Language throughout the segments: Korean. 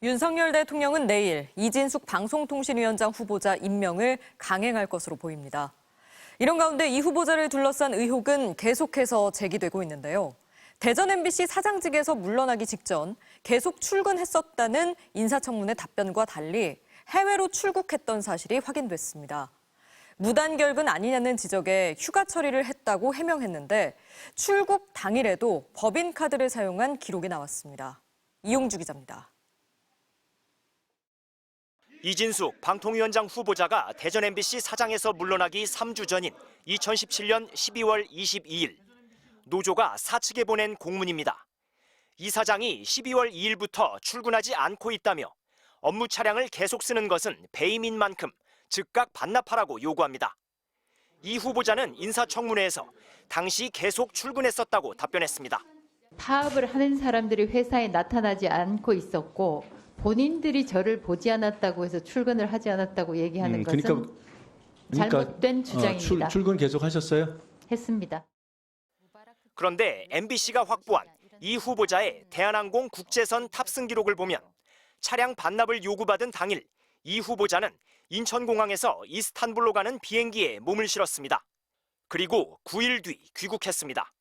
윤석열 대통령은 내일 이진숙 방송통신위원장 후보자 임명을 강행할 것으로 보입니다. 이런 가운데 이 후보자를 둘러싼 의혹은 계속해서 제기되고 있는데요. 대전 MBC 사장직에서 물러나기 직전 계속 출근했었다는 인사청문회 답변과 달리 해외로 출국했던 사실이 확인됐습니다. 무단결근 아니냐는 지적에 휴가 처리를 했다고 해명했는데 출국 당일에도 법인카드를 사용한 기록이 나왔습니다. 이용주 기자입니다. 이진숙 방통위원장 후보자가 대전 MBC 사장에서 물러나기 3주 전인 2017년 12월 22일 노조가 사측에 보낸 공문입니다. 이 사장이 12월 2일부터 출근하지 않고 있다며 업무 차량을 계속 쓰는 것은 배임인 만큼 즉각 반납하라고 요구합니다. 이 후보자는 인사청문회에서 당시 계속 출근했었다고 답변했습니다. 파업을 하는 사람들이 회사에 나타나지 않고 있었고 본인들이 저를 보지 않았다고 해서 출근을 하지 않았다고 얘기하는 것은 잘못된 주장입니다. 출근 계속 하셨어요? 했습니다. 그런데 MBC가 확보한 이 후보자의 대한항공 국제선 탑승 기록을 보면 차량 반납을 요구받은 당일 이 후보자는 인천공항에서 이스탄불로 가는 비행기에 몸을 실었습니다. 그리고 9일 뒤 귀국했습니다.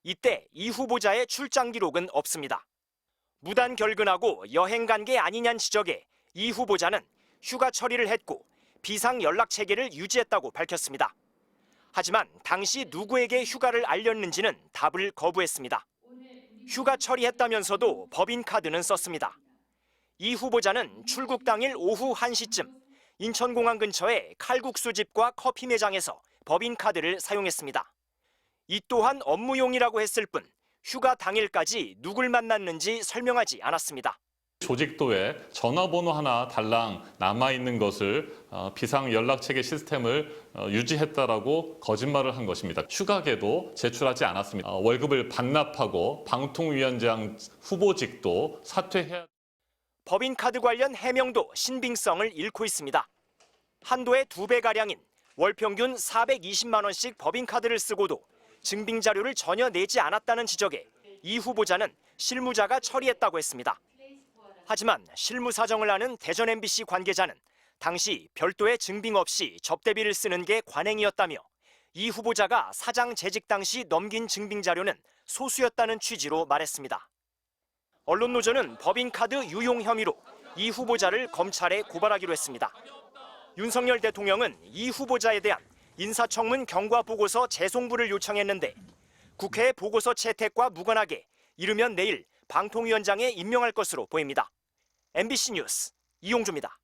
이때 이 후보자의 출장 기록은 없습니다. 무단 결근하고 여행 간 게 아니냐는 지적에 이 후보자는 휴가 처리를 했고 비상 연락 체계를 유지했다고 밝혔습니다. 하지만 당시 누구에게 휴가를 알렸는지는 답을 거부했습니다. 휴가 처리했다면서도 법인카드는 썼습니다. 이 후보자는 출국 당일 오후 1시쯤 인천공항 근처의 칼국수집과 커피 매장에서 법인카드를 사용했습니다. 이 또한 업무용이라고 했을 뿐 휴가 당일까지 누굴 만났는지 설명하지 않았습니다. 조직도에 전화번호 하나 달랑 남아있는 것을 비상연락체계 시스템을 유지했다라고 거짓말을 한 것입니다. 휴가계도 제출하지 않았습니다. 월급을 반납하고 방통위원장 후보직도 사퇴해야. 법인카드 관련 해명도 신빙성을 잃고 있습니다. 한도의 2배가량인 월 평균 420만 원씩 법인카드를 쓰고도 증빙 자료를 전혀 내지 않았다는 지적에 이 후보자는 실무자가 처리했다고 했습니다. 하지만 실무 사정을 아는 대전 MBC 관계자는 당시 별도의 증빙 없이 접대비를 쓰는 게 관행이었다며 이 후보자가 사장 재직 당시 넘긴 증빙 자료는 소수였다는 취지로 말했습니다. 언론노조는 법인카드 유용 혐의로 이 후보자를 검찰에 고발하기로 했습니다. 윤석열 대통령은 이 후보자에 대한 인사청문 경과 보고서 재송부를 요청했는데 국회의 보고서 채택과 무관하게 이르면 내일 방통위원장에 임명할 것으로 보입니다. MBC 뉴스 이용주입니다.